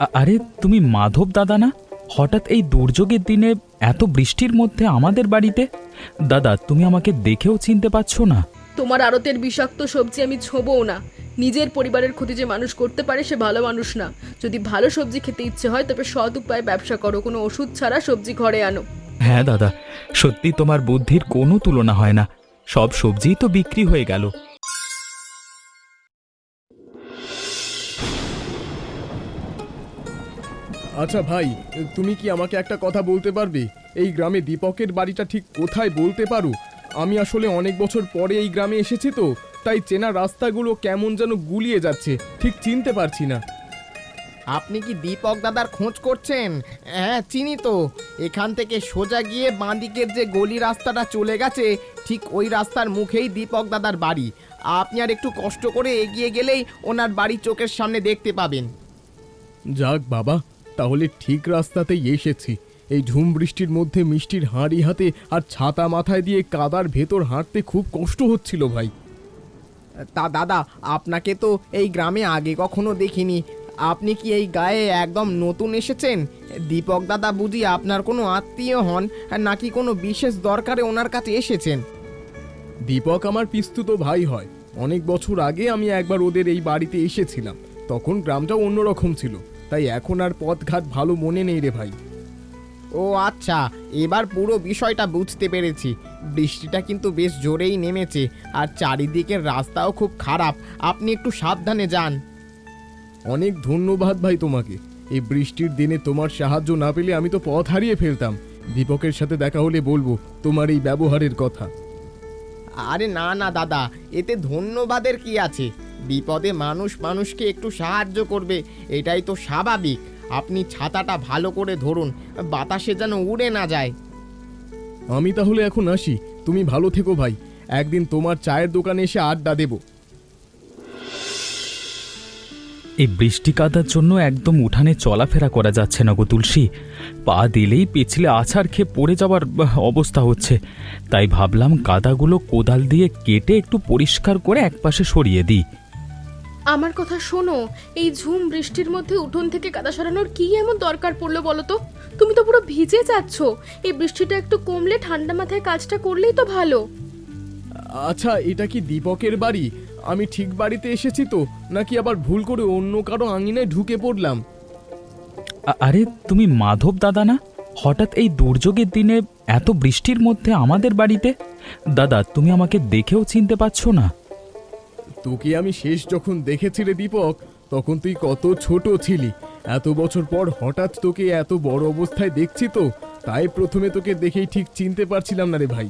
আরে তুমি মাধব দাদা না? হঠাৎ এই দুর্যোগের দিনে এত বৃষ্টির মধ্যে আমাদের বাড়িতে? দাদা, তুমি আমাকে দেখেও চিনতে পারছো না? তোমার আড়তের বিষাক্ত সবজি আমি ছোবও না। নিজের পরিবারের ক্ষতি যে মানুষ করতে পারে সে ভালো মানুষ না। যদি ভালো সবজি খেতে ইচ্ছে হয় তবে সৎ উপায়ে ব্যবসা করো, কোনো ওষুধ ছাড়া সবজি ঘরে আনো। হ্যাঁ দাদা, সত্যি তোমার বুদ্ধির কোনো তুলনা হয় না। সব সবজিই তো বিক্রি হয়ে গেল। আচ্ছা ভাই, তুমি কি আমাকে একটা কথা বলতে পারবে? এই গ্রামে দীপকের বাড়িটা ঠিক কোথায় বলতে পারো? আমি আসলে অনেক বছর পরে এই গ্রামে এসেছি তো, তাই চেনা রাস্তাগুলো কেমন যেন গুলিয়ে যাচ্ছে, ঠিক চিনতে পারছি না। আপনি কি দীপক দাদার খোঁজ করছেন? হ্যাঁ, চিনি তো। এখান থেকে সোজা গিয়ে বাঁদিকের যে গলি রাস্তাটা চলে গেছে, ঠিক ওই রাস্তার মুখেই দীপক দাদার বাড়ি। আপনি আর একটু কষ্ট করে এগিয়ে গেলেই ওনার বাড়ি চোখের সামনে দেখতে পাবেন। যাক বাবা, তাহলে ঠিক রাস্তাতেই এসেছি। এই ঝুম বৃষ্টির মধ্যে মিষ্টির হাঁড়ি হাতে আর ছাতা মাথায় দিয়ে কাদার ভেতর হাঁটতে খুব কষ্ট হচ্ছিল ভাই। তা দাদা, আপনাকে তো এই গ্রামে আগে কখনো দেখিনি। আপনি কি এই গায়ে একদম নতুন এসেছেন? দীপক দাদা বুঝি আপনার কোনো আত্মীয় হন, নাকি কোনো বিশেষ দরকারে ওনার কাছে এসেছেন? দীপক আমার পিস্তুত ভাই হয়। অনেক বছর আগে আমি একবার ওদের এই বাড়িতে এসেছিলাম, তখন গ্রামটা অন্যরকম ছিল, তাই এখন আর পথঘাট ভালো মনে নেই রে ভাই। ও আচ্ছা, এবার পুরো বিষয়টা বুঝতে পেরেছি। বৃষ্টিটা কিন্তু বেশ জোরেই নেমেছে, আর চারিদিকের রাস্তাও খুব খারাপ। আপনি একটু সাবধানে যান। অনেক ধন্যবাদ ভাই তোমাকে। এই বৃষ্টির দিনে তোমার সাহায্য না পেলে আমি তো পথ হারিয়ে ফেলতাম। দীপকের সাথে দেখা হলে বলবো তোমার এই ব্যবহারের কথা। আরে না না দাদা, এতে ধন্যবাদের কি আছে? বিপদে মানুষ মানুষকে একটু সাহায্য করবে, এটাই তো স্বাভাবিক। আপনি ছাতাটা ভালো করে ধরুন, বাতাসে যেন উড়ে না যায়। আমি তাহলে এখন আসি, তুমি ভালো থেকো ভাই। একদিন তোমার চায়ের দোকানে এসে আড্ডা দেব। এই বৃষ্টি কাদার জন্য একদম উঠানে চলাফেরা করা যাচ্ছে না গো তুলসী। পা দিলেই পিছলে আছাড় খেয়ে পড়ে যাওয়ার অবস্থা হচ্ছে। তাই ভাবলাম কাদাগুলো কোদাল দিয়ে কেটে একটু পরিষ্কার করে একপাশে সরিয়ে দিই। আমার কথা শোনো, এই ঝুম বৃষ্টির মধ্যে উঠোন থেকে কাদা সরানোর কি এমন দরকার পড়লো বলো তো? তুমি তো পুরো ভিজে যাচ্ছ। এই বৃষ্টিটা একটু কমলে ঠান্ডা মাথায় কাজটা করলেই তো ভালো। আচ্ছা, এটা কি দীপকের বাড়ি? আমি ঠিক বাড়িতে এসেছি তো, নাকি আবার ভুল করে অন্য কারো আঙিনায় ঢুকে পড়লাম? আরে তুমি মাধব দাদা না? হঠাৎ এই দুর্যোগের দিনে এত বৃষ্টির মধ্যে আমাদের বাড়িতে? দাদা, তুমি আমাকে দেখেও চিনতে পারছো না? তোকে আমি শেষ যখন দেখেছি রে দীপক, তখন তুই কত ছোট ছিলি। এত বছর পর হঠাৎ তোকে এত বড় অবস্থায় দেখছি তো, তাই প্রথমে তোকে দেখেই ঠিক চিনতে পারছিলাম না রে ভাই।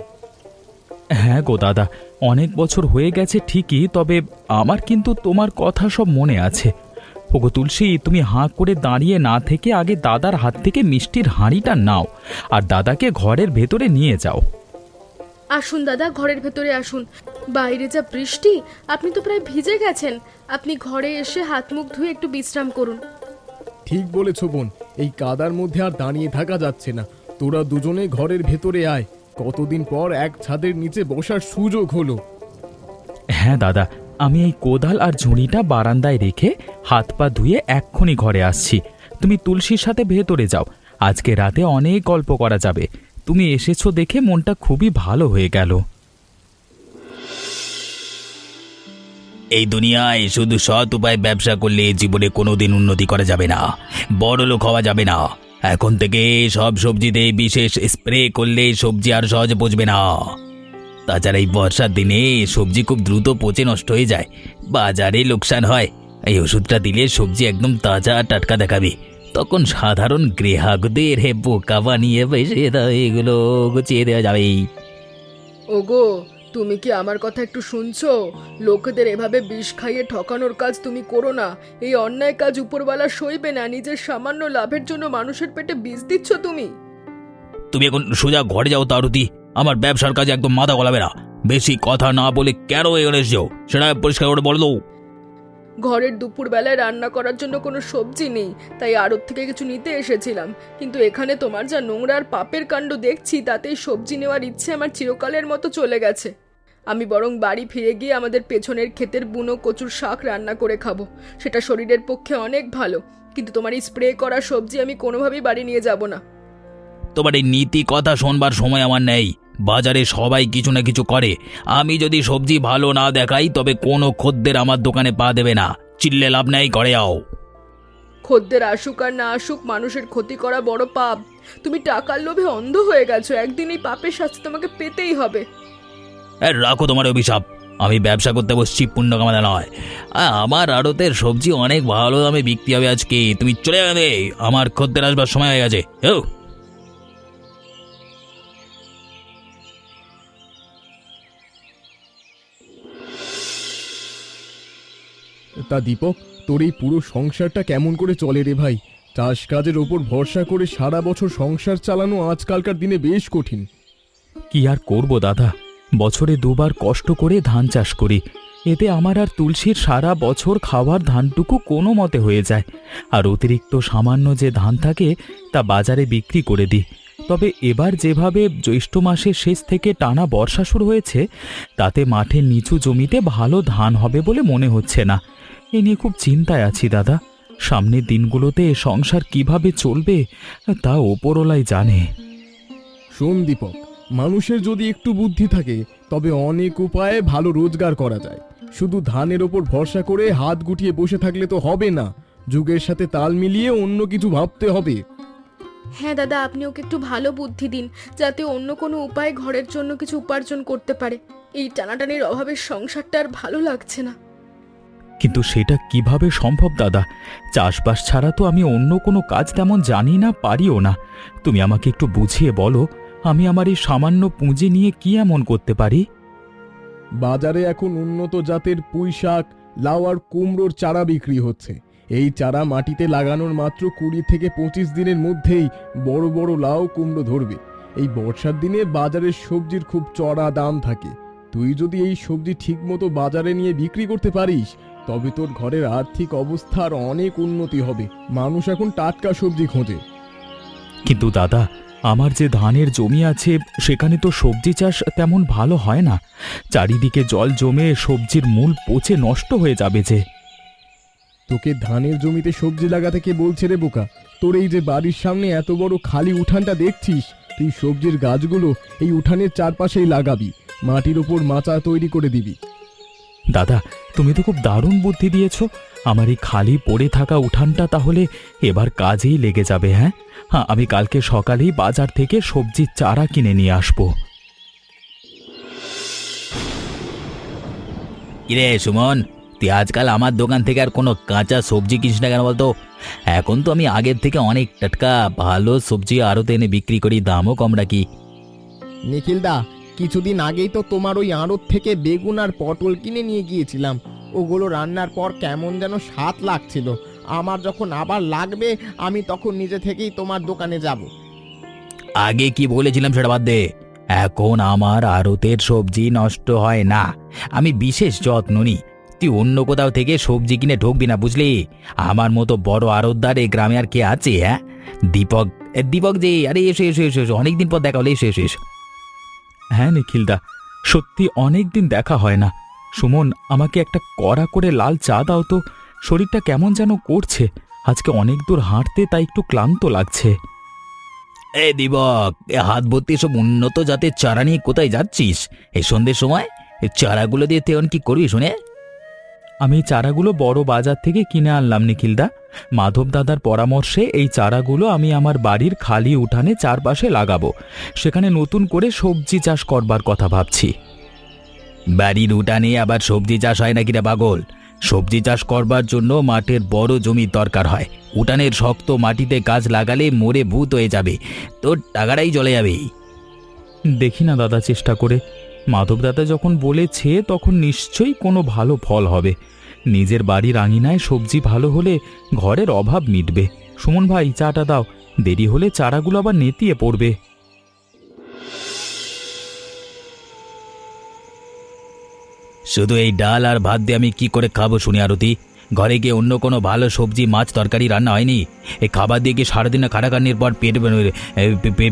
হ্যাঁ গো দাদা, অনেক বছর হয়ে গেছে ঠিকই, তবে আমার কিন্তু তোমার কথা সব মনে আছে। ওগো তুলসী, তুমি হাঁ করে দাঁড়িয়ে না থেকে আগে দাদার হাত থেকে মিষ্টির হাঁড়িটা নাও আর দাদাকে ঘরের ভেতরে নিয়ে যাও। আসুন দাদা, ঘরের ভেতরে আসুন। বাইরে যা বৃষ্টি, আপনি তো প্রায় ভিজে গেছেন। আপনি ঘরে এসে হাত মুখ ধুয়ে একটু বিশ্রাম করুন। ঠিক বলেছ বোন, এই কাদার মধ্যে আর দাঁড়িয়ে থাকা যাচ্ছে না। তোরা দুজনে ঘরের ভেতরে আয়, কতদিন পর এক ছাদের নিচে বসার সুযোগ হলো। হ্যাঁ দাদা, আমি এই কোদাল আর ঝুড়িটা বারান্দায় রেখে হাত পা ধুয়ে এক্ষুনি ঘরে আসছি। তুমি তুলসীর সাথে ভেতরে যাও, আজকে রাতে অনেক গল্প করা যাবে। তুমি এসেছো দেখে মনটা খুবই ভালো হয়ে গেল। এই দুনিয়ায় শুধু সৎ উপায়ে ব্যবসা করলে জীবনে কোনোদিন উন্নতি করা যাবে না, বড় লোক হওয়া যাবে না। এখন থেকে সব সবজিতে বিশেষ স্প্রে করলে সবজি আর সহজে পচবে না। তাছাড়া এই বর্ষার দিনে সবজি খুব দ্রুত পচে নষ্ট হয়ে যায়, বাজারে লোকসান হয়। এই ওষুধটা দিলে সবজি একদম তাজা টাটকা দেখাবে। তখন সাধারণ গ্রাহকদের বোকা বানিয়ে বেশি এগুলো গুছিয়ে দেওয়া যাবে। ওগো, তুমি কি আমার কথা একটু শুনছো? লোকেদের এভাবে বিষ খাইয়ে ঠকানোর কাজ তুমি করো না। এই অন্যায় কাজ উপরওয়ালা সইবে না। নিজের সামান্য লাভের জন্য মানুষের পেটে বিষ দিচ্ছ তুমি। তুমি এখন সোজা ঘরে যাও তারুতি, আমার ব্যবসার কাজে একদম মাথা গলাবে না। বেশি কথা না বলে কেন এখানে এসেছো সেটা পরিষ্কার করে বলো। ঘরের দুপুর বেলায় রান্না করার জন্য কোনো সবজি নেই, তাই আড়ত থেকে কিছু নিতে এসেছিলাম। কিন্তু এখানে তোমার যা নোংরা আর পাপের কাণ্ড দেখছি, তাতেই সবজি নেওয়ার ইচ্ছে আমার চিরকালের মতো চলে গেছে। আমি বরং বাড়ি ফিরে গিয়ে আমাদের পেছনের ক্ষেতের বুনো কচুর শাক রান্না করে খাবো। সেটা শরীরের পক্ষে অনেক ভালো। কিন্তু তোমার এই স্প্রে করা সবজি আমি কোনোভাবেই বাড়ি নিয়ে যাব না। তোমার এই নীতি কথা শোনবার সময় আমার নেই। বাজারে সবাই কিছু না কিছু করে, আমি যদি সবজি ভালো না দেখাই তবে কোনো খদ্দের আমার দোকানে পা দেবে না। চিল্লে লাভ নেই, ঘরে যাও। খদ্দের আসুক আর না আসুক, মানুষের ক্ষতি করা বড় পাপ। তুমি টাকার লোভে অন্ধ হয়ে গেছো, একদিন এই পাপের শাস্তি তোমাকে পেতেই হবে। রাখো তোমার অভিশাপ। আমি ব্যবসা করতে বসছি, পুণ্য কামাতে নয়। আমার আড়তের সবজি অনেক ভালো দামে বিক্রি হবে আজকে। তুমি চলে যাবে, আমার খদ্দের আসবার সময় হয়ে গেছে। তা দীপক, তোর এই পুরো সংসারটা কেমন করে চলে রে ভাই? চাষ কাজের ওপর ভরসা করে সারা বছর সংসার চালানো আজকালকার দিনে বেশ কঠিন। কি আর করব দাদা, বছরে দুবার কষ্ট করে ধান চাষ করি, এতে আমার আর তুলসীর সারা বছর খাওয়ার ধানটুকু কোনো মতে হয়ে যায়। আর অতিরিক্ত সামান্য যে ধান থাকে তা বাজারে বিক্রি করে দিই। তবে এবার যেভাবে জ্যৈষ্ঠ মাসের শেষ থেকে টানা বর্ষা শুরু হয়েছে, তাতে মাঠের নিচু জমিতে ভালো ধান হবে বলে মনে হচ্ছে না। এ নিয়ে খুব চিন্তায় আছি দাদা। সামনের দিনগুলোতে সংসার কিভাবে চলবে তা ওপরওয়ালাই জানে। শোন দীপক, মানুষের যদি একটু বুদ্ধি থাকে তবে অনেক উপায়ে ভালো রোজগার করা যায়। শুধু ধানের ওপর ভরসা করে হাত গুটিয়ে বসে থাকলে তো হবে না, যুগের সাথে তাল মিলিয়ে অন্য কিছু ভাবতে হবে। হ্যাঁ দাদা, আপনি ওকে একটু ভালো বুদ্ধি দিন, যাতে অন্য কোনো উপায়ে ঘরের জন্য কিছু উপার্জন করতে পারে। এই টানাটানির অভাবে সংসারটা আর ভালো লাগছে না। কিন্তু সেটা কিভাবে সম্ভব দাদা? চাষবাস ছাড়া তো আমি অন্য কোনো কাজ তেমন জানি না, পারিও না। তুমি আমাকে একটু বুঝিয়ে বলো, আমি আমার এই সামান্য পুঁজি নিয়ে কি এমন করতে পারি? বাজারে এখন উন্নত জাতের পুঁই শাক, লাউ আর কুমড়োর চারা বিক্রি হচ্ছে। এই চারা মাটিতে লাগানোর মাত্র 20 থেকে 25 দিনের মধ্যেই বড় বড় লাউ কুমড়ো ধরবে। এই বর্ষার দিনে বাজারের সবজির খুব চড়া দাম থাকে। তুই যদি এই সবজি ঠিকমতো বাজারে নিয়ে বিক্রি করতে পারিস তবে তোর ঘরের আর্থিক অবস্থার অনেক উন্নতি হবে। মানুষ এখন টাটকা সবজি খোঁজে। কিন্তু দাদা, আমার যে ধানের জমি আছে সেখানে তো সবজি চাষ তেমন ভালো হয় না। চারিদিকে জল জমে সবজির মূল পচে নষ্ট হয়ে যাবে যে। তোকে ধানের জমিতে সবজি লাগাতে কে বলছে রে বোকা? তোর এই যে বাড়ির সামনে এত বড় খালি উঠানটা দেখছিস, তুই সবজির গাছগুলো এই উঠানের চারপাশেই লাগাবি, মাটির ওপর মাচা তৈরি করে দিবি। দাদা, তুমি তো খুব দারুণ বুদ্ধি দিয়েছ। আমার এই খালি পড়ে থাকা উঠানটা তাহলে এবার কাজেই লেগে যাবে। হ্যাঁ, আমি কালকে সকালেই বাজার থেকে সবজির চারা কিনে নিয়ে আসবো। কিরে সুমন, তুই আজকাল আমার দোকান থেকে আর কোনো কাঁচা সবজি কিনিস না কেন বলতো? এখন তো আমি আগের থেকে অনেক টাটকা ভালো সবজি আড়তে এনে বিক্রি করি, দামও কম রাখি। নিখিলদা, কিছুদিন আগেই তো তোমার ওই আড়ত থেকে বেগুন আর পটল কিনে নিয়ে গিয়েছিলাম। ওগুলো রান্নার পর কেমন যেন স্বাদ লাগছিল। আমার যখন আবার লাগবে আমি তখন নিজে থেকেই তোমার দোকানে যাব। আগে কি বলেছিলাম সেটা বাদ দে। এখন আমার আড়তের সবজি নষ্ট হয় না, আমি বিশেষ যত্ন নিই। তুই অন্য কোথাও থেকে সবজি কিনে ঢুকবি না, বুঝলি? আমার মতো বড় আড়তদার এই গ্রামে আর কে আছে? হ্যাঁ, দীপক দীপক যে, আরে এসো এসো এসো এসো, অনেকদিন পর দেখা হলে, এসো এসো এসো। হ্যাঁ নিখিলদা, সত্যি অনেক দিন দেখা হয় না। সুমন, আমাকে একটা কড়া করে লাল চা দাও তো। শরীরটা কেমন যেন করছে, আজকে অনেক দূর হাঁটতে, তাই একটু ক্লান্ত লাগছে। এ দীপক, এ হাত ভর্তি সব উন্নত জাতের চারা নিয়ে কোথায় যাচ্ছিস এই সন্ধ্যের সময়? এই চারাগুলো দিয়ে তুই এখন কি করবি শুনে? আমি এই চারাগুলো বড় বাজার থেকে কিনে আনলাম নিখিলদা। মাধব দাদার পরামর্শে এই চারাগুলো আমি আমার বাড়ির খালি উঠানে চারপাশে লাগাবো। সেখানে নতুন করে সবজি চাষ করবার কথা ভাবছি। বাড়ির উঠানে আবার সবজি চাষ হয় নাকি রে পাগল? সবজি চাষ করবার জন্য মাঠের বড় জমির দরকার হয়। উঠানের শক্ত মাটিতে গাছ লাগালে মরে ভূত হয়ে যাবে, তোর টাকাটাই চলে যাবে। দেখি না দাদা, চেষ্টা করে। মাধব দাদা যখন বলেছে তখন নিশ্চয়ই কোনো ভালো ফল হবে। নিজের বাড়ির আঙিনায় সবজি ভালো হলে ঘরের অভাব মিটবে। সুমন ভাই, চাটা দাও, দেরি হলে চারাগুলো আবার নেতিয়ে পড়বে। শুধু এই ডাল আর ভাত দিয়ে আমি কি করে খাবো শুনি আরতি? ঘরে গিয়ে অন্য কোনো ভালো সবজি মাছ তরকারি রান্না হয়নি? এই খাবার দিয়ে কি সারাদিনে খাটাখাটনির পর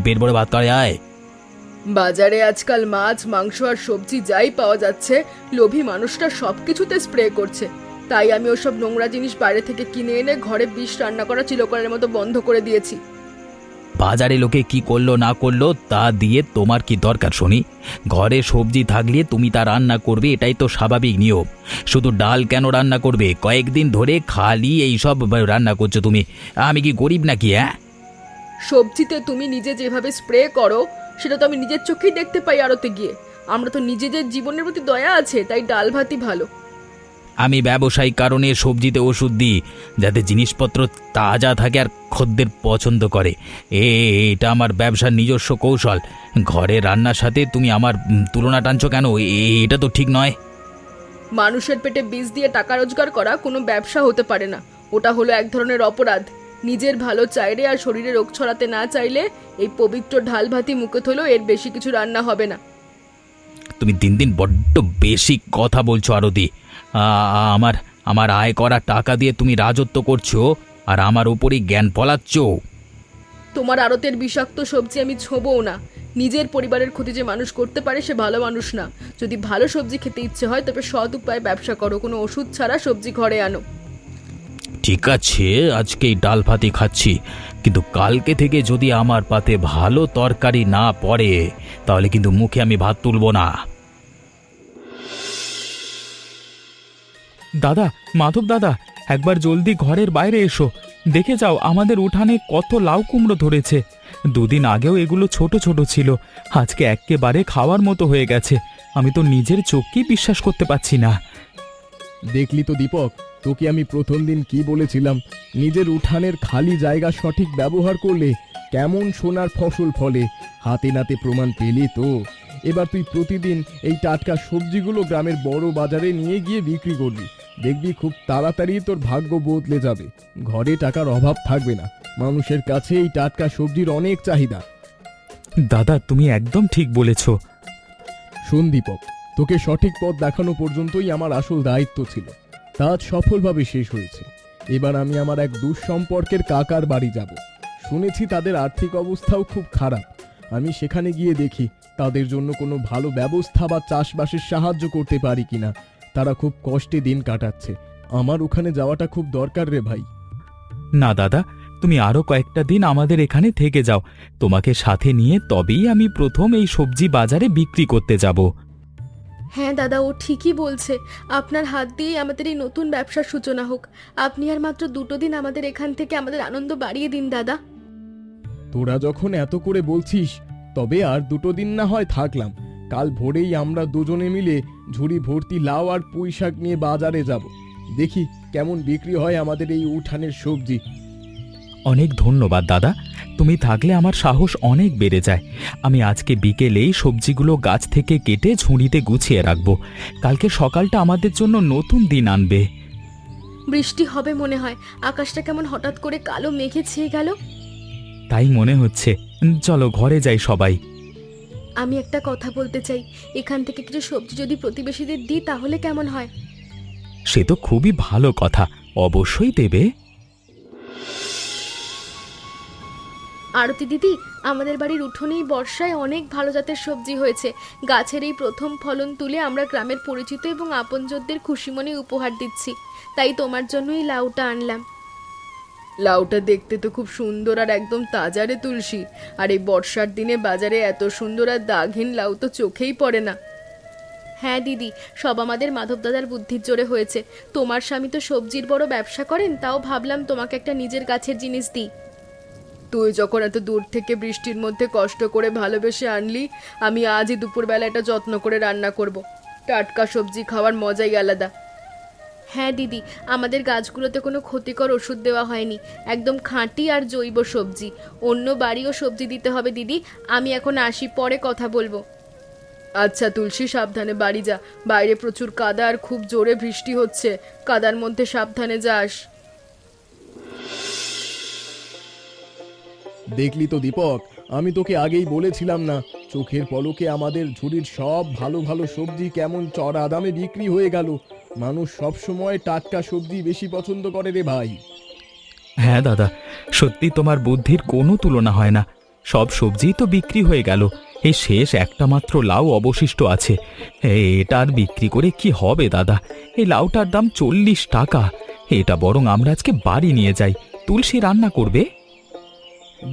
পেট ভরে ভাত খাওয়া যায়? বাজারে আজকাল মাছ, মাংস আর সবজি যাই পাওয়া যাচ্ছে, লোভী মানুষটা সব কিছুতে স্প্রে করছে। তাই আমি ওসব নোংরা জিনিস বাইরে থেকে কিনে এনে ঘরে বিষ রান্না করা চিরকালের মতো বন্ধ করে দিয়েছি। বাজারে লোকে কি করলো না করলো তা দিয়ে তোমার কি দরকার শুনি? ঘরে সবজি থাকলে তুমি তা রান্না করবে, এটাই তো স্বাভাবিক নিয়ম। শুধু ডাল কেন রান্না করবে? কয়েকদিন ধরে খালি এই সব রান্না করছো তুমি। আমি কি গরিব নাকি? হ্যাঁ, সবজিতে তুমি নিজে যেভাবে স্প্রে করো সেটা তো আমি নিজের চোখেই দেখতে পাই আড়তে গিয়ে। আমরা তো নিজেদের জীবনের প্রতি দয়া আছে, তাই ডাল ভাতই ভালো। আমি ব্যবসায়িক কারণে সবজিতে ওষুধ দিই যাতে জিনিসপত্র তাজা থাকে আর খদ্দের পছন্দ করে। এটা আমার ব্যবসার নিজস্ব কৌশল। ঘরে রান্নার সাথে তুমি আমার তুলনা টানছো কেন? এটা তো ঠিক নয়। মানুষের পেটে বিষ দিয়ে টাকা রোজগার করা কোনো ব্যবসা হতে পারে না। ওটা হলো এক ধরনের অপরাধ। নিজের ভালো চাইলে আর শরীরে রোগ ছড়াতে না চাইলে এই পবিত্র ঢাল ভাতি মুখে থলেও এর বেশি কিছু রান্না হবে না। তুমি দিন দিন বড্ড বেশি কথা বলছো আরতি। আমার আমার আয় করা টাকা দিয়ে তুমি রাজত্ব করছো আর আমার উপরই জ্ঞান ফলাচ্ছ। তোমার আড়তের বিষাক্ত সবজি আমি ছোবও না। নিজের পরিবারের ক্ষতি যে মানুষ করতে পারে সে ভালো মানুষ না। যদি ভালো সবজি খেতে ইচ্ছে হয় তবে সৎ উপায়ে ব্যবসা করো, কোনো ওষুধ ছাড়া সবজি ঘরে আনো। ঠিক আছে, আজকেই ডাল ভাতই খাচ্ছি, কিন্তু কালকে থেকে যদি আমার পাতে ভালো তরকারি না পড়ে তাহলে কিন্তু মুখে আমি ভাত তুলব না। দাদা, মাধব দাদা, একবার জলদি ঘরের বাইরে এসো। দেখে যাও আমাদের উঠানে কত লাউ কুমড়ো ধরেছে। দুদিন আগেও এগুলো ছোট ছোট ছিল, আজকে একেবারে খাওয়ার মতো হয়ে গেছে। আমি তো নিজের চোখকেই বিশ্বাস করতে পারছি না। দেখলি তো দীপক, তোকে আমি প্রথম দিন কি বলেছিলাম? নিজের উঠানের খালি জায়গা সঠিক ব্যবহার করলে কেমন সোনার ফসল ফলে। হাতে নাতে প্রমাণ পেলি তো। এবার তুই প্রতিদিন এই টাটকা সবজিগুলো গ্রামের বড় বাজারে নিয়ে গিয়ে বিক্রি করবি। দেখবি খুব তাড়াতাড়ি তোর ভাগ্য বদলে যাবে। ঘরে টাকার অভাব থাকবে না। মানুষের কাছে এই টাটকা সবজির অনেক চাহিদা। দাদা, তুমি একদম ঠিক বলেছ। শোন দীপক, তোকে সঠিক পথ দেখানো পর্যন্তই আমার আসল দায়িত্ব ছিল। তা আজ সফলভাবে শেষ হয়েছে। এবার আমি আমার এক দুঃসম্পর্কের কাকার বাড়ি যাব। শুনেছি তাদের আর্থিক অবস্থাও খুব খারাপ। আমি সেখানে গিয়ে দেখি তাদের জন্য কোনো ভালো ব্যবস্থা বা চাষবাসের সাহায্য করতে পারি কিনা। তারা খুব কষ্টে দিন কাটাচ্ছে। আমার ওখানে যাওয়াটা খুব দরকার রে ভাই। না দাদা, তুমি আরো কয়েকটা দিন আমাদের এখানে থেকে যাও। তোমাকে সাথে নিয়ে তবেই আমি প্রথম এই সবজি বাজারে বিক্রি করতে যাব। হ্যাঁ দাদা, ও ঠিকই বলছে। আপনার হাত দিয়েই আমাদের এই নতুন ব্যবসার সূচনা হোক। আপনি আর মাত্র 2 দিন আমাদের এখান থেকে আমাদের আনন্দ বাড়িয়ে দিন দাদা। তোরা যখন এত করে বলছিস তবে আর 2 দিন না হয় থাকলাম। কাল ভোরেই আমরা দুজনে মিলে ঝুড়ি ভর্তি লাউ আর পুঁই শাক নিয়ে বাজারে যাব। দেখি কেমন বিক্রি হয় আমাদের এই উঠানের সবজি। অনেক ধন্যবাদ দাদা, তুমি থাকলে আমার সাহস অনেক বেড়ে যায়। আমি আজকে বিকেলেই সবজিগুলো গাছ থেকে কেটে ঝুড়িতে গুছিয়ে রাখবো। কালকে সকালটা আমাদের জন্য নতুন দিন আনবে। বৃষ্টি হবে মনে হয়। আকাশটা কেমন হঠাৎ করে কালো মেঘে ছেয়ে গেল। তাই মনে হচ্ছে। চলো ঘরে যাই সবাই। আমি একটা কথা বলতে চাই। এখান থেকে কিছু সবজি যদি প্রতিবেশীদের দিই তাহলে কেমন হয়? সে তো খুবই ভালো কথা, অবশ্যই দেবে। আরতি দিদি, আমাদের বাড়ির উঠোনেই বর্ষায় অনেক ভালো জাতের সবজি হয়েছে। গাছের এই প্রথম ফলন তুলে আমরা গ্রামের পরিচিত এবং আপনজনদের খুশি মনে উপহার দিচ্ছি। তাই তোমার জন্যই লাউটা আনলাম। লাউটা দেখতে তো খুব সুন্দর আর একদম তাজা রে তুলসী। আর এই বর্ষার দিনে বাজারে এত সুন্দর আর দাগহীন লাউ তো চোখেই পড়ে না। হ্যাঁ দিদি, সব আমাদের মাধব দাদার বুদ্ধির জোরে হয়েছে। তোমার স্বামী তো সবজির বড় ব্যবসা করেন, তাও ভাবলাম তোমাকে একটা নিজের গাছের জিনিস দিই। তুই যখন এত দূর থেকে বৃষ্টির মধ্যে কষ্ট করে ভালোবেসে আনলি, আমি আজই দুপুরবেলা এটা যত্ন করে রান্না করব। টাটকা সবজি খাওয়ার মজাই আলাদা। হ্যাঁ দিদি, আমাদের গাছগুলোতে কোনো ক্ষতিকর ওষুধ দেওয়া হয়নি। একদম খাঁটি আর জৈব সবজি। অন্য বাড়িও সবজি দিতে হবে দিদি। আমি এখন আসি, পরে কথা বলবো। আচ্ছা তুলসী, সাবধানে বাড়ি যা। বাইরে প্রচুর কাদা আর খুব জোরে বৃষ্টি হচ্ছে। কাদার মধ্যে সাবধানে যাস। দেখলি তো দীপক, আমি তোকে আগেই বলেছিলাম না, চোখের পলকে আমাদের ঝুড়ির সব ভালো ভালো সবজি কেমন চড়া দামে বিক্রি হয়ে গেল। মানুষ সব সময় টাটকা সবজি বেশি পছন্দ করে রে ভাই। হ্যাঁ দাদা, সত্যি তোমার বুদ্ধির কোনো তুলনা হয় না। সব সবজিই তো বিক্রি হয়ে গেল। এই শেষ একটা মাত্র লাউ অবশিষ্ট আছে। এটা আর বিক্রি করে কি হবে দাদা? এই লাউটার দাম 40 টাকা। এটা বরং আমরা আজকে বাড়ি নিয়ে যাই, তুলসী রান্না করবে।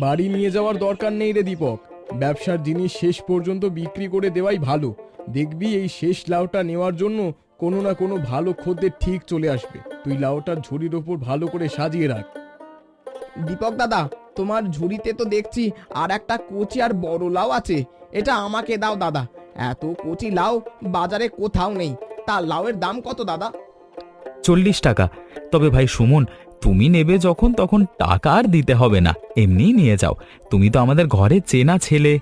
বাড়ি নিয়ে যাওয়ার দরকার নেই রে দীপক, ব্যবসার জিনিস শেষ পর্যন্ত বিক্রি করে দেওয়াই ভালো। দেখবি এই শেষ লাউটা নেওয়ার জন্য কোনো না কোনো ভালো খদ্দের ঠিক চলে আসবে। তুই লাউটার ঝুড়ির ওপর ভালো করে সাজিয়ে রাখ। দীপক দাদা, তোমার ঝুড়িতে তো দেখছি আর একটা কচি আর বড় লাউ আছে। এটা আমাকে দাও দাদা, এত কচি লাউ বাজারে কোথাও নেই। তা লাউয়ের দাম কত দাদা? 40 টাকা। তবে ভাই সুমন, তুমি নেবে যখন তখন টাকা আর দিতে হবে না, এমনিই নিয়ে যাও। তুমি তো আমাদের ঘরে চেনা ছেলে।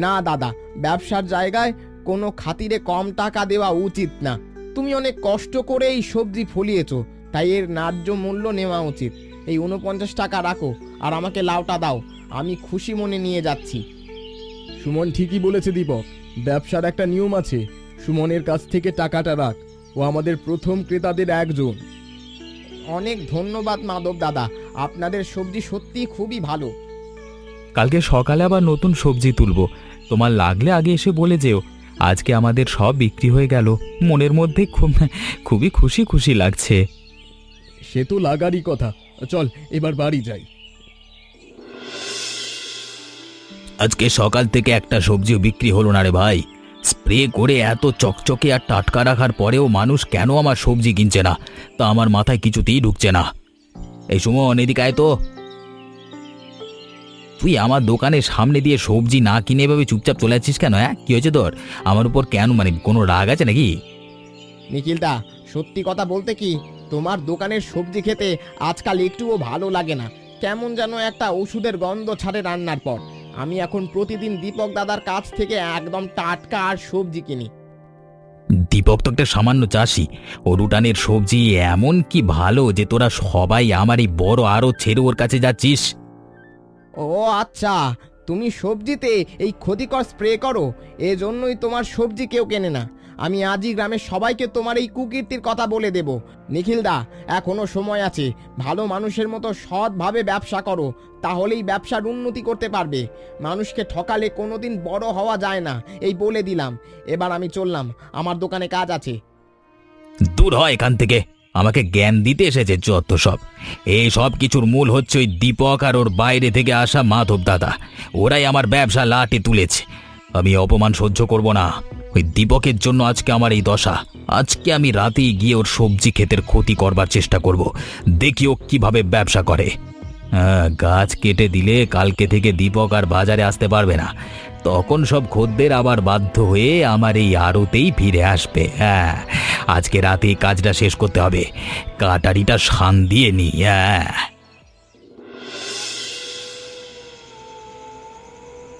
না দাদা, ব্যবসার জায়গায় কোনো খাতিরে কম টাকা দেওয়া উচিত না। তুমি অনেক কষ্ট করে এই সবজি ফলিয়েছো, তাই এর ন্যায্য মূল্য নেওয়া উচিত। এই 49 টাকা রাখো আর আমাকে লাউটা দাও, আমি খুশি মনে নিয়ে যাচ্ছি। সুমন ঠিকই বলেছে দীপক, ব্যবসার একটা নিয়ম আছে। সুমনের কাছ থেকে টাকাটা রাখ, ও আমাদের প্রথম ক্রেতাদের একজন। অনেক ধন্যবাদ মাধব দাদা, আপনাদের সবজি সত্যি খুবই ভালো। কালকে সকালে আবার নতুন সবজি তুলবো, তোমার লাগলে আগে এসে বলে যেও। আজকে আমাদের সব বিক্রি হয়ে গেল, মনের মধ্যে খুবই খুশি খুশি লাগছে। সে তো লাগারই কথা। চল এবার বাড়ি যাই। আজকে সকাল থেকে একটা সবজিও বিক্রি হলো না রে ভাই। স্প্রে করে এত চকচকে আর টাটকা রাখার পরেও মানুষ কেন আমার সবজি কিনছে না, তা আমার মাথায় কিছুতেই ঢুকছে না। এই সুমন, এদিকে আয় তো। তুই আমার দোকানের সামনে দিয়ে সবজি না কিনে এভাবে চুপচাপ চলে যাচ্ছিস কেন? হ্যাঁ, কি হয়েছে তোর? আমার উপর কেন, মানে কোনো রাগ আছে নাকি? নিখিলদা, সত্যি কথা বলতে কি, তোমার দোকানের সবজি খেতে আজকাল একটুও ভালো লাগে না। কেমন যেন একটা ওষুধের গন্ধ ছাড়ে রান্নার পর। আমি এখন প্রতিদিন দীপক দাদার কাছ থেকে একদম টাটকা আর সবজি কিনি। দীপক তো একটা সামান্য চাষি, ওর উঠানের সবজি এমন কি ভালো যে তোরা সবাই আমার এই বড় আরো ছেড়ে ওর কাছে যাচ্ছিস? ও আচ্ছা, তুমি সবজিতে এই ক্ষতিকর স্প্রে করো, এজন্যই তোমার সবজি কেউ কেনে না। আমি আজই গ্রামের সবাইকে তোমার এই কুকীর্তির কথা বলে দেব। নিখিলদা, এখনো সময় আছে, ভালো মানুষের মতো সৎভাবে ব্যবসা করো, তাহলেই ব্যবসার উন্নতি করতে পারবে। মানুষকে ঠকালে কোনোদিন বড় হওয়া যায় না, এই বলে দিলাম। এবার আমি চললাম, আমার দোকানে কাজ আছে। দূর হয় এখান থেকে, আমাকে জ্ঞান দিতে এসেছে যত সব। এই সব কিছুর মূল হচ্ছে ওই দীপক আর ওর বাইরে থেকে আসা মাধব দাদা। ওরাই আমার ব্যবসা লাটে তুলেছে। আমি অপমান সহ্য করব না। ওই দীপকের জন্য আজকে আমার এই দশা। আজকে আমি রাতেই গিয়ে ওর সবজি ক্ষেতের ক্ষতি করবার চেষ্টা করব, দেখি ও কিভাবে ব্যবসা করে। হ্যাঁ, গাছ কেটে দিলে কালকে থেকে দীপক আর বাজারে আসতে পারবে না। তখন সব খদ্দের আবার বাধ্য হয়ে আমার এই আড়তেই ফিরে আসবে। হ্যাঁ, আজকে রাতেই কাজটা শেষ করতে হবে, কাটারিটা শান দিয়ে নি। হ্যাঁ,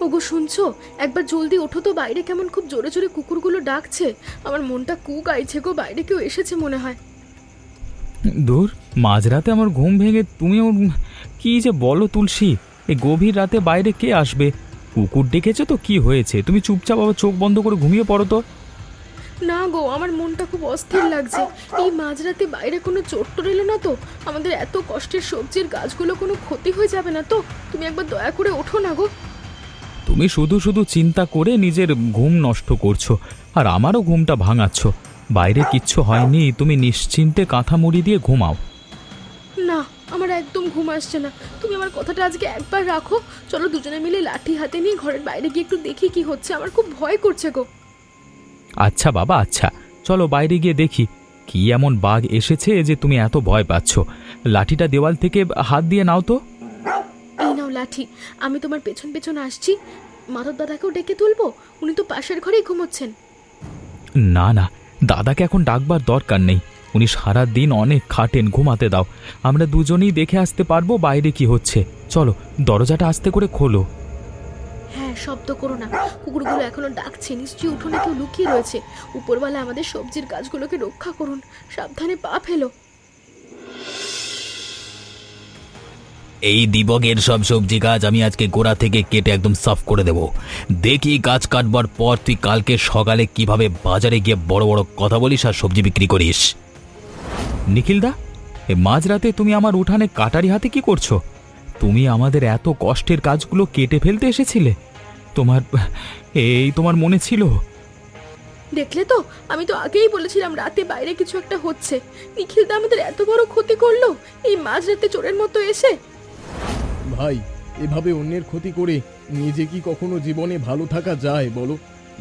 ওগো শুনছো? একবার জলদি ওঠো তো, বাইরে কেমন খুব জোরে জোরে কুকুরগুলো ডাকছে। আমার মনটা কুক আইছে গো, বাইরে কেউ এসেছে মনে হয়। দূর, মাঝরাতে আমার ঘুম ভেঙে তুমিও কি যে বলো তুলসী? এই গভীর রাতে বাইরে কে আসবে? কুকুর ডেকেছে তো কি হয়েছে? তুমি চুপচাপ আবার চোখ বন্ধ করে ঘুমিয়ে পড়ো তো। না গো, আমার মনটা খুব অস্থির লাগছে। এই মাঝরাতে বাইরে কোনো চোর টোর এলো না তো? আমাদের এত কষ্টের সবজির গাছগুলো কোনো ক্ষতি হয়ে যাবে না তো? তুমি একবার দয়া করে ওঠো না গো। তুমি শুধু শুধু চিন্তা করে নিজের ঘুম নষ্ট করছো, আর আমারও ঘুমটা ভাঙাচ্ছ। বাইরে কিচ্ছু হয়নি, তুমি নিশ্চিন্তে কাঁথা মুড়ি দিয়ে ঘুমাও। না, আমার একদম ঘুম আসছে না। তুমি আমার কথাটা আজকে একবার রাখো। চলো দুজনে মিলে লাঠি হাতে নিয়ে ঘরের বাইরে গিয়ে একটু দেখি কি হচ্ছে। আমার খুব ভয় করছে গো। আচ্ছা বাবা, আচ্ছা, চলো বাইরে গিয়ে দেখি কি এমন বাঘ এসেছে যে তুমি এত ভয় পাচ্ছ। লাঠিটা দেওয়াল থেকে হাত দিয়ে নাও তো। এই নাও লাঠি, আমি তোমার পেছন পেছন আসছি। মাধব দাদাকেও ডেকে তুলবো, উনি তো পাশের ঘরেই ঘুমোচ্ছেন। না না, দাদাকে এখন ডাকবার দরকার নেই। উনি সারা দিন অনেক খাটেন, ঘুমাতে দাও। আমরা দুজনেই দেখে আসতে পারবো বাইরে কি হচ্ছে। চলো, দরজাটা আস্তে করে খোলো। হ্যাঁ, শব্দ করো না। কুকুরগুলো এখনো ডাকছে, নিশ্চয়ই উঠোনে কেউ লুকিয়ে রয়েছে। উপরওয়ালা আমাদের সবজির গাছগুলোকে রক্ষা করুন। সাবধানে পা ফেলো। এই দীপকের সব সবজি গাছ আমি আজকে গোড়া থেকে কেটে একদম সাফ করে দেব। দেখি গাছ কাটবার পর তুই কালকে সকালে কিভাবে বাজারে গিয়ে বড় বড় কথা বলিস আর সবজি বিক্রি করিস। নিখিলদা, এ মাঝরাতে তুমি আমার উঠানে কাটারি হাতে কি করছো? তুমি আমাদের এত কষ্টের কাজগুলো কেটে ফেলতে এসেছিলে? তোমার তোমার মনে ছিল? দেখলে তো, আমি তো আগেই বলেছিলাম রাতে বাইরে কিছু একটা হচ্ছে। নিখিলদা আমাদের এত বড় ক্ষতি করলো এই মাঝরাতে চোরের মতো এসে। ভাই, এভাবে অন্যের ক্ষতি করে নিজে কি কখনো জীবনে ভালো থাকা যায় বলো?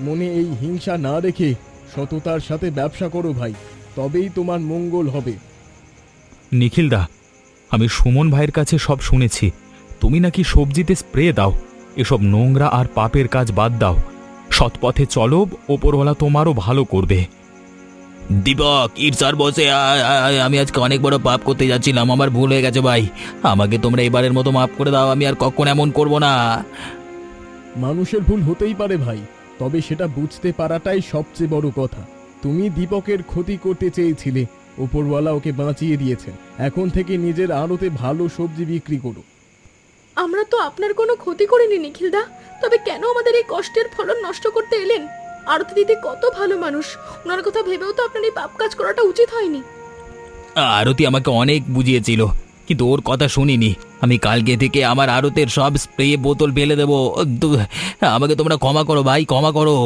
মনে এই হিংসা না রেখে সততার সাথে ব্যবসা করো ভাই, তবেই তোমার মঙ্গল হবে। নিখিলদা, আমি সুমন ভাইয়ের কাছে সব শুনেছি। তুমি নাকি সবজিতে স্প্রে দাও। এসব নোংরা আর পাপের কাজ বাদ দাও, সৎপথে চলো, ওপরওয়ালা তোমারও ভালো করবে। দীপক, ঈর্ষার বসে আমি আজকে অনেক বড় পাপ করতে যাচ্ছিলাম। আমার ভুল হয়ে গেছে ভাই, আমাকে তোমরা এবারের মতো মাফ করে দাও। আমি আর কখনো এমন করব না। মানুষের ভুল হতেই পারে ভাই, তবে সেটা বুঝতে পারাটাই সবচেয়ে বড় কথা। তুমি দীপকের ক্ষতি করতে চেয়েছিলে, ওপরওয়ালা ওকে বাঁচিয়ে দিয়েছেন। এখন থেকে নিজের আড়তে ভালো সবজি বিক্রি করো। আমরা তো আপনার কোনো ক্ষতি করিনি নিখিলদা, তবে কেন আমাদের এই কষ্টের ফলন নষ্ট করতে এলেন? আরতি দিদি কত ভালো মানুষ, ওনার কথা ভেবেও তো আপনার এই পাপ কাজ করাটা উচিত হয়নি। আরতি আমাকে অনেক বুঝিয়েছিল, কিন্তু ওর কথা শুনিনি। আমি কালকে থেকে আমার আড়তের সব স্প্রে বোতল ফেলে দেবো। আমাকে তোমরা ক্ষমা করো ভাই, ক্ষমা করো।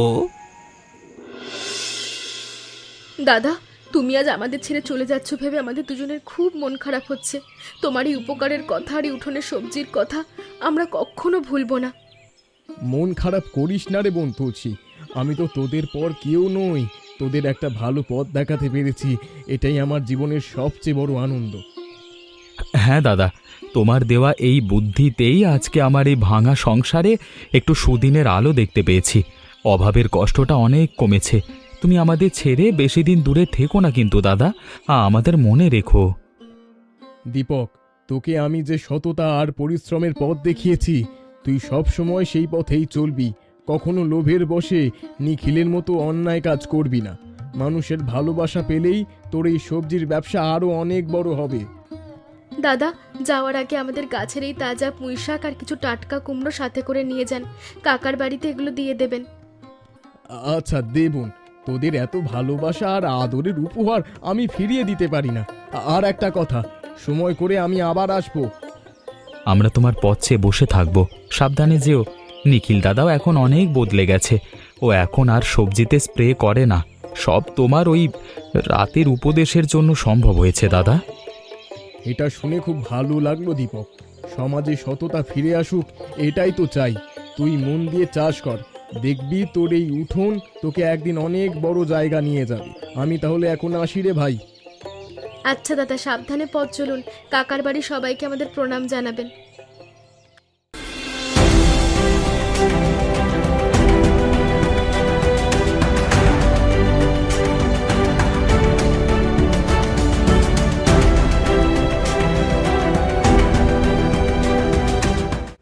দাদা, তুমি আজ আমাদের ছেড়ে চলে যাচ্ছ ভেবে আমাদের দুজনের খুব মন খারাপ হচ্ছে। তোমার এই উপকারের কথা আর এই উঠোনের সবজির কথা আমরা কখনো ভুলবো না। মন খারাপ করিস না রে বোন তুলসী, আমি তো তোদের পর কেউ নই। তোদের একটা ভালো পথ দেখাতে পেরেছি, এটাই আমার জীবনের সবচেয়ে বড় আনন্দ। হ্যাঁ দাদা, তোমার দেওয়া এই বুদ্ধিতেই আজকে আমার এই ভাঙা সংসারে একটু সুদিনের আলো দেখতে পেয়েছি। অভাবের কষ্টটা অনেক কমেছে। তুমি আমাদের ছেড়ে বেশি দিন দূরে থেকো না কিন্তু দাদা, আমাদের মনে রেখো। দীপক, তোকে আমি যে সততা আর পরিশ্রমের পথ দেখিয়েছি, তুই সব সময় সেই পথেই চলবি। কখনো লোভের বশে নিখিলের মতো অন্যায় কাজ করবি না। মানুষের ভালোবাসা পেলেই তোর এই সবজির ব্যবসা আরো অনেক বড় হবে। দাদা, যাওয়ার আগে আমাদের গাছের এই তাজা পুঁই শাক আর কিছু টাটকা কুমড়ো সাথে করে নিয়ে যান। কাকার বাড়িতে এগুলো দিয়ে দেবেন। আচ্ছা দেবুন, তোদের এত ভালোবাসা আর আদরের উপহার আমি ফিরিয়ে দিতে পারি না। আর একটা কথা, সময় করে আমি আবার আসবো। আমরা তোমার পথে বসে থাকবো, সাবধানে যেও। নিখিল দাদাও এখন অনেক বদলে গেছে, ও এখন আর সবজিতে স্প্রে করে না। সব তোমার ওই রাতের উপদেশের জন্য সম্ভব হয়েছে দাদা। এটা শুনে খুব ভালো লাগলো দীপক। সমাজে সততা ফিরে আসুক, এটাই তো চাই। তুই মন দিয়ে চাষ কর, দেখবি তোর এই উঠোন তোকে একদিন অনেক বড় জায়গা নিয়ে যাবে। আমি তাহলে এখন আসি রে ভাই। আচ্ছা দাদা, সাবধানে পথ চলুন। কাকার বাড়ি সবাইকে আমাদের প্রণাম জানাবেন।